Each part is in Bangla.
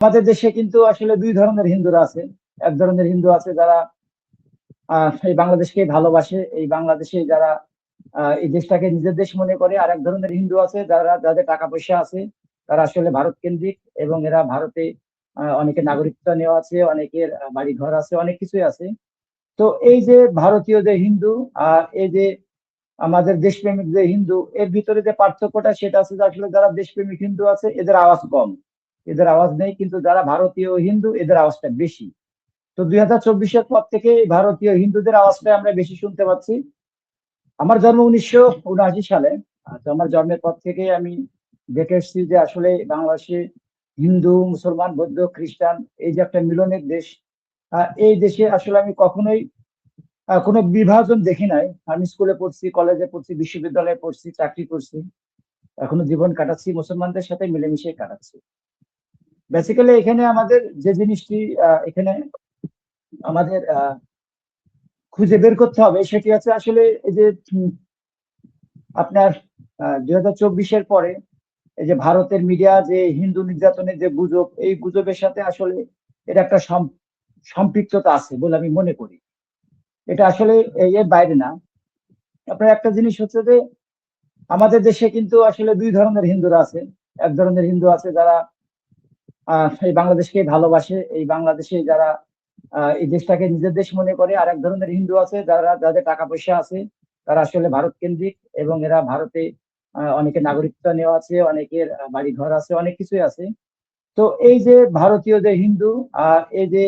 আমাদের দেশে কিন্তু আসলে দুই ধরনের হিন্দুরা আছে। এক ধরনের হিন্দু আছে যারা এই বাংলাদেশকে ভালোবাসে, এই বাংলাদেশে যারা এই দেশটাকে নিজের দেশ মনে করে। আর এক ধরনের হিন্দু আছে যারা, যাদের টাকা পয়সা আছে, তারা আসলে ভারত কেন্দ্রিক, এবং এরা ভারতে অনেকের নাগরিকত্ব নেওয়া আছে, অনেকের বাড়ি ঘর আছে, অনেক কিছুই আছে। তো এই যে ভারতীয় যে হিন্দু আর এই যে আমাদের দেশপ্রেমিক যে হিন্দু, এর ভিতরে যে পার্থক্যটা সেটা আছে যে আসলে যারা দেশপ্রেমিক হিন্দু আছে এদের আওয়াজ কম, এদের আওয়াজ নেই, কিন্তু যারা ভারতীয় হিন্দু এদের আওয়াজটা বেশি। তো 2024-এর পর থেকে এই ভারতীয় হিন্দুদের আওয়াজটা আমরা বেশি শুনতে পাচ্ছি। আমার জন্ম 1979 সালে। তো আমার জন্মের পর থেকে আমি দেখে এসেছি যে আসলে বাংলাদেশে হিন্দু, মুসলমান, বৌদ্ধ, খ্রিস্টান, এই যে একটা মিলনের দেশ, এই দেশে আসলে আমি কখনোই কোনো বিভাজন দেখি নাই। আমি স্কুলে পড়ছি, কলেজে পড়ছি, বিশ্ববিদ্যালয়ে পড়ছি, চাকরি করছি, এখনো জীবন কাটাচ্ছি মুসলমানদের সাথে মিলেমিশে কাটাচ্ছি। বেসিক্যালি এখানে আমাদের যে জিনিসটি এখানে আমাদের খুঁজে বের করতে হবে সেটি আছে আসলে এই যে আপনার 2024-এর পরে এই যে ভারতের মিডিয়া যে হিন্দু নির্যাতনের যে গুজব, এই গুজবের সাথে আসলে এর একটা সম্পৃক্ততা আছে বলে আমি মনে করি। এটা আসলে এর বাইরে না। আপনার একটা জিনিস হচ্ছে যে আমাদের দেশে কিন্তু আসলে দুই ধরনের হিন্দুরা আছে। এক ধরনের হিন্দু আছে যারা এই বাংলাদেশকে ভালোবাসে, এই বাংলাদেশে যারা এই দেশটাকে নিজের দেশ মনে করে। আর এক ধরনের হিন্দু আছে যারা, যাদের টাকা পয়সা আছে, তারা আসলে ভারত কেন্দ্রিক, এবং এরা ভারতে অনেকের নাগরিকত্ব নেওয়া আছে, অনেকের বাড়ি ঘর আছে, অনেক কিছুই আছে। তো এই যে ভারতীয় যে হিন্দু আর এই যে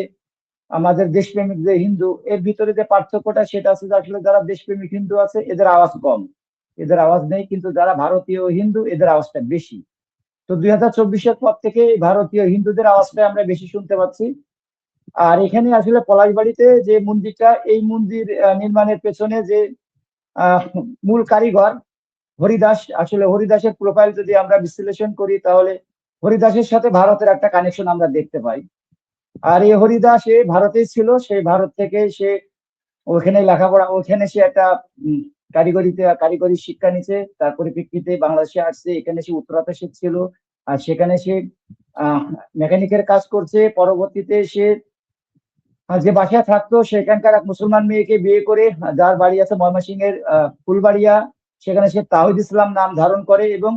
আমাদের দেশপ্রেমিক যে হিন্দু, এর ভিতরে যে পার্থক্যটা সেটা আছে যে আসলে যারা দেশপ্রেমিক হিন্দু আছে এদের আওয়াজ কম, এদের আওয়াজ নেই, কিন্তু যারা ভারতীয় হিন্দু এদের আওয়াজটা বেশি। তো 2024-এর পর থেকে ভারতীয় হিন্দুদের আওয়াজটা আমরা বেশি শুনতে পাচ্ছি। আর এখানে আসলে পলাশবাড়িতে যে মন্দিরটা, এই মন্দির নির্মাণের পেছনে যে আহ, মূল কারিগর হরিদাস, আসলে হরিদাসের প্রোফাইল যদি আমরা বিশ্লেষণ করি তাহলে হরিদাসের সাথে ভারতের একটা কানেকশন আমরা দেখতে পাই। আর এই হরিদাস এ ভারতেই ছিল, সেই ভারত থেকে সে ওখানে লেখাপড়া, ওখানে সে একটা কারিগরি শিক্ষা নিছে, তার পরিপ্রেক্ষিতে বাংলাদেশে আসছে, এখানে সে উত্তরাতে ছিল। আর সেখানে সে মেকানিকের কাজ করছে। পরবর্তীতে সে যে বাসায় থাকতো সেখানকার এক মুসলমান মেয়েকে বিয়ে করে, যার বাড়ি আছে ময়মনসিংহের ফুলবাড়িয়া, সেখানে সে তাহিদ ইসলাম নাম ধারণ করে, এবং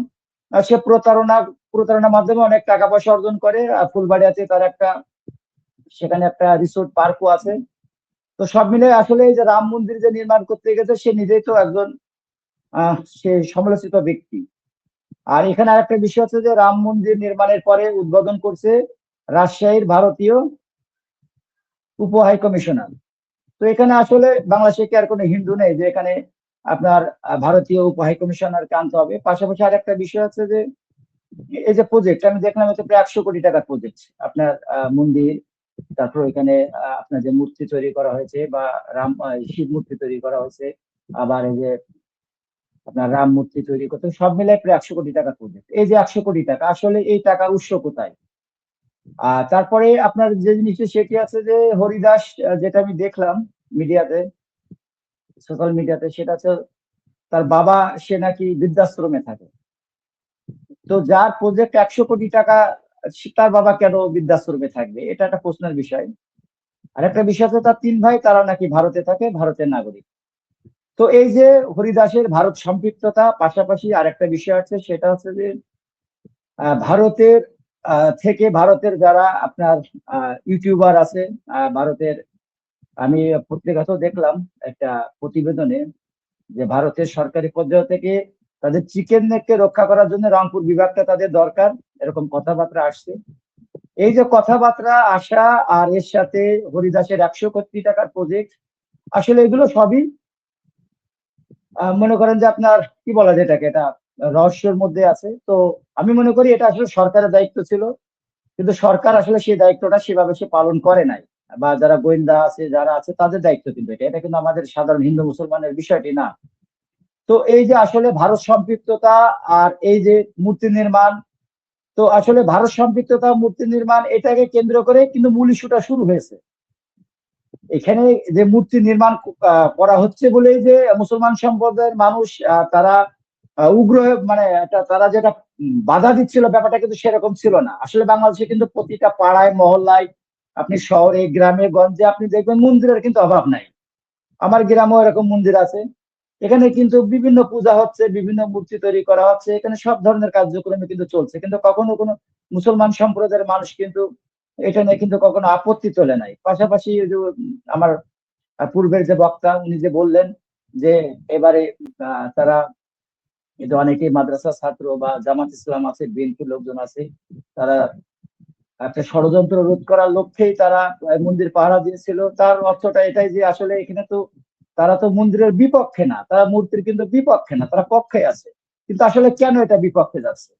সে প্রতারণার মাধ্যমে অনেক টাকা পয়সা অর্জন করে। ফুলবাড়িয়াতে তার একটা, সেখানে একটা রিসোর্ট পার্কও আছে। তো সব মিলে আসলে এই যে রাম মন্দির যে নির্মাণ করতে গেছে, সে নিজেই তো একজন সে সমালোচিত ব্যক্তি। আর এখানে আরেকটা বিষয় হচ্ছে যে রাম মন্দির নির্মাণের পরে উদ্বোধন করছে রাজশাহীর ভারতীয় উপ হাই কমিশনার। তো এখানে আসলে বাংলাদেশে কি আর কোনো হিন্দু নেই যে এখানে আপনার ভারতীয় উপ হাই কমিশনারকে আনতে হবে? পাশাপাশি আর একটা বিষয় আছে যে এই যে প্রজেক্ট আমি দেখলাম, হচ্ছে প্রায় 100 কোটি টাকার প্রজেক্ট। আপনার মন্দির, তারপর এখানে আপনার যে মূর্তি তৈরি করা হয়েছে, বা শিব মূর্তি তৈরি করা হয়েছে, আবার এই যে আপনার রাম মূর্তি তৈরি করতে, সব মিলে প্রায় 100 কোটি টাকার প্রজেক্ট। এই যে 100 কোটি টাকা, আসলে এই টাকার উৎস কোথায়? তারপরে আপনার যে জিনিসটা সেটি আছে যে হরিদাস, যেটা আমি দেখলাম মিডিয়াতে, সোশ্যাল মিডিয়াতে, সেটা হচ্ছে তার বাবা, সে নাকি বৃদ্ধাশ্রমে থাকে। তো যার প্রজেক্ট 100 কোটি টাকা, তার বাবা কেন বৃদ্ধাশ্রমে থাকবে? এটা একটা প্রশ্নের বিষয়। আর একটা বিষয় হচ্ছে তার 3 ভাই, তারা নাকি ভারতে থাকে, ভারতের নাগরিক। তো এই যে হরিদাসের ভারত সম্পৃক্ততা, পাশাপাশি আর একটা বিষয় আছে, সেটা হচ্ছে যে ভারতের থেকে ভারতের যারা আপনার ইউটিউবার আছে ভারতের, আমি পত্রিকাতেও দেখলাম একটা প্রতিবেদনে যে ভারতের সরকারি পর্যায় থেকে তাদের চিকেন নেককে রক্ষা করার জন্য রংপুর বিভাগটা তাদের দরকার, এরকম কথাবার্তা আসছে। এই যে কথাবার্তা আসা, আর এর সাথে হরিদাসের 100 কোটি টাকার প্রজেক্ট, আসলে এগুলো সবই মনে করেন যে আপনার কি বলা যায় এটাকে, এটা রহস্যের মধ্যে আছে। তো আমি মনে করি এটা আসলে সরকারের দায়িত্ব ছিল, কিন্তু সরকার আসলে সেই দায়িত্বটা সেভাবে সে পালন করে নাই। বা যারা গোয়েন্দা আছে, যারা আছে, তাদের দায়িত্ব কিন্তু এটা, এটা কিন্তু আমাদের সাধারণ হিন্দু মুসলমানের বিষয়টি না। তো এই যে আসলে ভারত সম্পৃক্ততা আর এই যে মূর্তি নির্মাণ, তো আসলে ভারত সম্পৃক্ততা, মূর্তি নির্মাণ, এটাকে কেন্দ্র করে কিন্তু মূল ইস্যুটা শুরু হয়েছে। এখানে যে মূর্তি নির্মাণ করা হচ্ছে বলেই যে মুসলমান সম্প্রদায়ের মানুষ তারা উগ্র মানে একটা তারা যেটা বাধা দিচ্ছিল ব্যাপারটা কিন্তু সেরকম ছিল না। আসলে বাংলাদেশে কিন্তু প্রতিটা পাড়ায় মহল্লায়, আপনি শহরে গ্রামে গঞ্জে আপনি দেখবেন মন্দিরের কিন্তু অভাব নাই। আমার গ্রামেও এরকম মন্দির আছে। এখানে কিন্তু বিভিন্ন পূজা হচ্ছে, বিভিন্ন মূর্তি তৈরি করা হচ্ছে, এখানে সব ধরনের কার্যক্রমে কিন্তু চলছে, কিন্তু কখনো কোনো মুসলমান সম্প্রদায়ের মানুষ কিন্তু এটা নিয়ে কিন্তু কখনো আপত্তি তোলে নাই। পাশাপাশি ওই যে আমার পূর্বের যে বক্তা উনি যে বললেন যে এবারে তারা কিন্তু অনেকে মাদ্রাসা ছাত্র বা জামাত ইসলাম আছে, বিএনপি লোকজন আছে, তারা একটা ষড়যন্ত্র রোধ করার লক্ষ্যেই তারা মন্দির পাহারা দিয়েছিল। তার অর্থটা এটাই যে আসলে এখানে তো তারা তো মন্দিরের বিপক্ষে না, তারা মূর্তির কিন্তু বিপক্ষে না, তারা পক্ষে আছে। কিন্তু আসলে কেন এটা বিপক্ষে যাচ্ছে?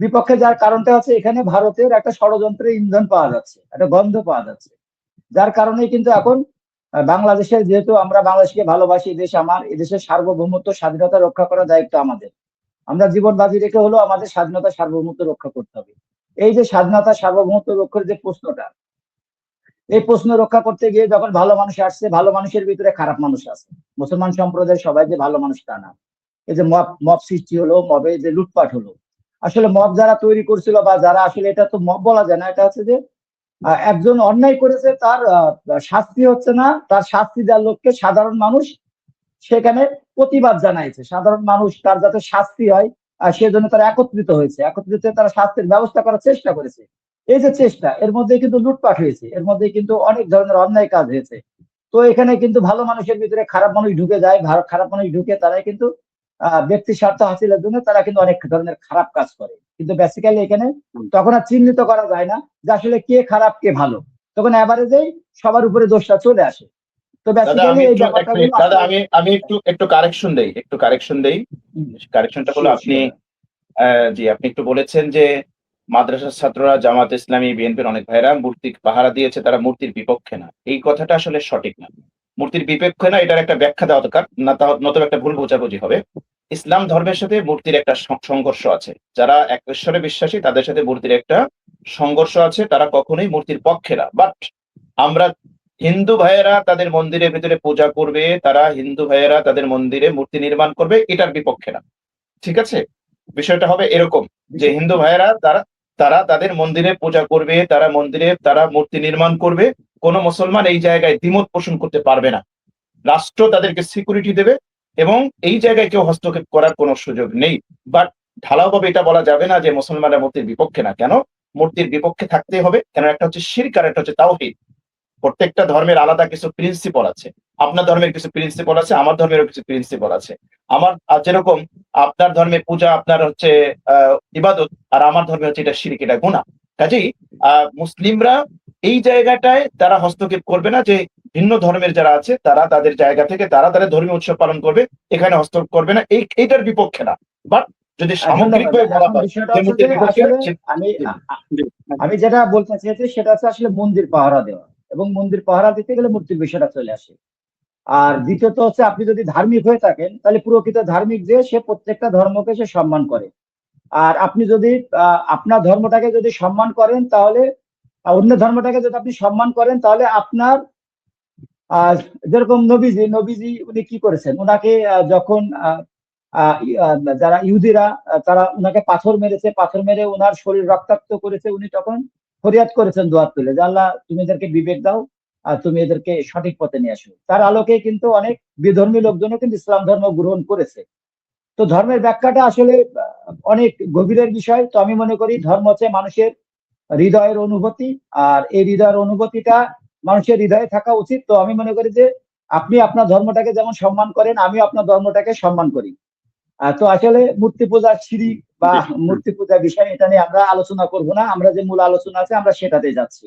বিপক্ষে যার কারণটা হচ্ছে এখানে ভারতের একটা ষড়যন্ত্রের ইন্ধন পাওয়া যাচ্ছে, একটা গন্ধ পাওয়া যাচ্ছে, যার কারণে কিন্তু এখন বাংলাদেশের, যেহেতু আমরা বাংলাদেশকে ভালোবাসি, দেশ আমার, এদেশের সার্বভৌমত্ব স্বাধীনতা রক্ষা করার দায়িত্ব আমাদের। আমরা জীবন বাজি রেখে হলেও আমাদের স্বাধীনতা সার্বভৌমত্ব রক্ষা করতে হবে। এই যে স্বাধীনতা সার্বভৌমত্ব রক্ষার যে প্রশ্নটা, এই প্রশ্ন রক্ষা করতে গিয়ে যখন ভালো মানুষ আসছে, ভালো মানুষের ভিতরে খারাপ মানুষ আছে। মুসলমান সম্প্রদায়ের সবাই যে ভালো মানুষ তা না। এই যে মব মব সৃষ্টি হলো, মবে যে লুটপাট হলো, আসলে মব যারা তৈরি করছিল বা যারা আসলে, এটা তো মব বলা যায় না, এটা হচ্ছে যে একজন অন্যায় করেছে, তার শাস্তি হচ্ছে না, তার শাস্তি দেওয়ার লক্ষ্যে সাধারণ মানুষ সেখানে প্রতিবাদ জানাইছে। সাধারণ মানুষ তার যাতে শাস্তি হয় সেজন্য তারা একত্রিত হয়েছে, একত্রিত হয়ে তারা শাস্তির ব্যবস্থা করার চেষ্টা করেছে। এই যে চেষ্টা, এর মধ্যে কিন্তু লুটপাট হয়েছে, এর মধ্যে কিন্তু অনেক ধরনের অন্যায় কাজ হয়েছে। তো এখানে কিন্তু ভালো মানুষের ভিতরে খারাপ মানুষ ঢুকে যায়, খারাপ মানুষ ঢুকে তারাই কিন্তু ব্যক্তি স্বার্থ হাসিলের জন্য তারা কিন্তু অনেক ধরনের খারাপ কাজ করে। কিন্তু বেসিক্যালি এখানে তখন আর চিহ্নিত করা যায় না যে আসলে কে খারাপ কে ভালো, তখন এভারেজেই সবার উপরে দোষটা চলে আসে। তো দাদা বেসিক্যালি আমি এই একটু এক ব্যাপারটা মিনিট, গুলো দাদা আসলে আমি আমি একটু একটু কারেকশন দেই, কারেকশনটা হলো শিওর আপনি শিওর। জি আপনি একটু বলেছেন যে মাদ্রাসার ছাত্ররা জামাত ইসলামী বিএনপির অনেক ভাইরা মূর্তি পাহারা দিয়েছে, তারা মূর্তির বিপক্ষে না। এই কথাটা আসলে সঠিক না। মূর্তির বিপক্ষে না, এটার একটা ব্যাখ্যা দেওয়া দরকার, না নতুবা একটা ভুল বোঝাবুঝি হবে। ইসলাম ধর্মের সাথে মূর্তির একটা সংঘর্ষ আছে। যারা এক ঈশ্বরে বিশ্বাসী তাদের সাথে মূর্তির একটা সংঘর্ষ আছে, তারা কখনোই মূর্তির পক্ষে না। বাট আমরা হিন্দু ভাইয়েরা তাদের মন্দিরের ভিতরে পূজা করবে, তারা হিন্দু ভাইয়েরা তাদের মন্দিরে মূর্তি নির্মাণ করবে, এটার বিপক্ষে না। ঠিক আছে? বিষয়টা হবে এরকম যে হিন্দু ভাইয়েরা তারা তারা তাদের মন্দিরে পূজা করবে, তারা মন্দিরে তারা মূর্তি নির্মাণ করবে। কোন মুসলমান এই জায়গায় দ্বিমত পোষণ করতে পারবে না। রাষ্ট্র তাদেরকে সিকিউরিটি দেবে এবং এই জায়গায় কেউ হস্তক্ষেপ করার কোনো সুযোগ নেই। বাট ঢালাওভাবে এটা বলা যাবে না যে মুসলমানরা মূর্তির বিপক্ষে না। কেন মূর্তির বিপক্ষে থাকতে হবে? কেন একটা হচ্ছে শিরক আর একটা হচ্ছে তাওহীদ। প্রত্যেকটা ধর্মের আলাদা কিছু প্রিন্সিপাল আছে। আপনার ধর্মের কিছু প্রিন্সিপাল আছে, আমার ধর্মেরও কিছু প্রিন্সিপাল আছে। আমার যেরকম আপনার ধর্মে পূজা আপনার হচ্ছে ইবাদত, আর আমার ধর্মে হচ্ছে এটা শিরক, এটা গুনাহ। কাজেই মুসলিমরা এই জায়গাটায় তারা হস্তক্ষেপ করবে না যে ভিন্ন ধর্মের যারা আছে তারা তাদের জায়গা থেকে তারা তাদের ধর্মীয় উৎসব পালন করবে, এখানে হস্তক্ষেপ করবে না। এইটার বিপক্ষে না। বাট যদি ধন্যবাদ। সামগ্রিকভাবে বলা এখন হয় বিষয়টা যে হচ্ছে যে মূর্তির বিপক্ষে, আসলে আমি আমি যেটা বলতে চাইছি সেটা হচ্ছে আসলে মন্দির পাহারা দেওয়া, এবং মন্দির পাহারা দিতে গেলে মূর্তির বিষয়টা চলে আসে। আর দ্বিতীয়ত হচ্ছে আপনি যদি ধার্মিক হয়ে থাকেন তাহলে প্রকৃত ধার্মিক যে সে প্রত্যেকটা ধর্মকে সে সম্মান করে। আর আপনি যদি আপনার ধর্মটাকে যদি সম্মান করেন তাহলে অন্য ধর্মটাকে যদি আপনি সম্মান করেন তাহলে আপনার যেরকম নবীজি উনি কি করেছেন, ওনাকে যখন যারা ইহুদিরা তারা উনাকে পাথর মেরেছে, পাথর মেরে ওনার শরীর রক্তাক্ত করেছে, উনি তখন ফরিয়াদ করেছেন দোয়াত তুলে যে আল্লাহ তুমি এদেরকে বিবেক দাও, আর তুমি এদেরকে সঠিক পথে নিয়ে আসো। তার আলোকে কিন্তু অনেক বিধর্মী লোকজনও কিন্তু ইসলাম ধর্ম গ্রহণ করেছে। তো ধর্মের ব্যাখ্যাটা আসলে অনেক গভীরের বিষয়। তো আমি মনে করি ধর্ম হচ্ছে মানুষের হৃদয়ের অনুভূতি, আর এই হৃদয়ের অনুভূতিটা মানুষের হৃদয়ে থাকা উচিত। তো আমি মনে করি যে আপনি আপনার ধর্মটাকে যেমন সম্মান করেন, আমিও আপনার ধর্মটাকে সম্মান করি। তো আসলে মূর্তি পূজার শিরিক বা মূর্তি পূজার বিষয়, এটা নিয়ে আমরা আলোচনা করব না, আমরা যে মূল আলোচনা আছে আমরা সেটাতে যাচ্ছি।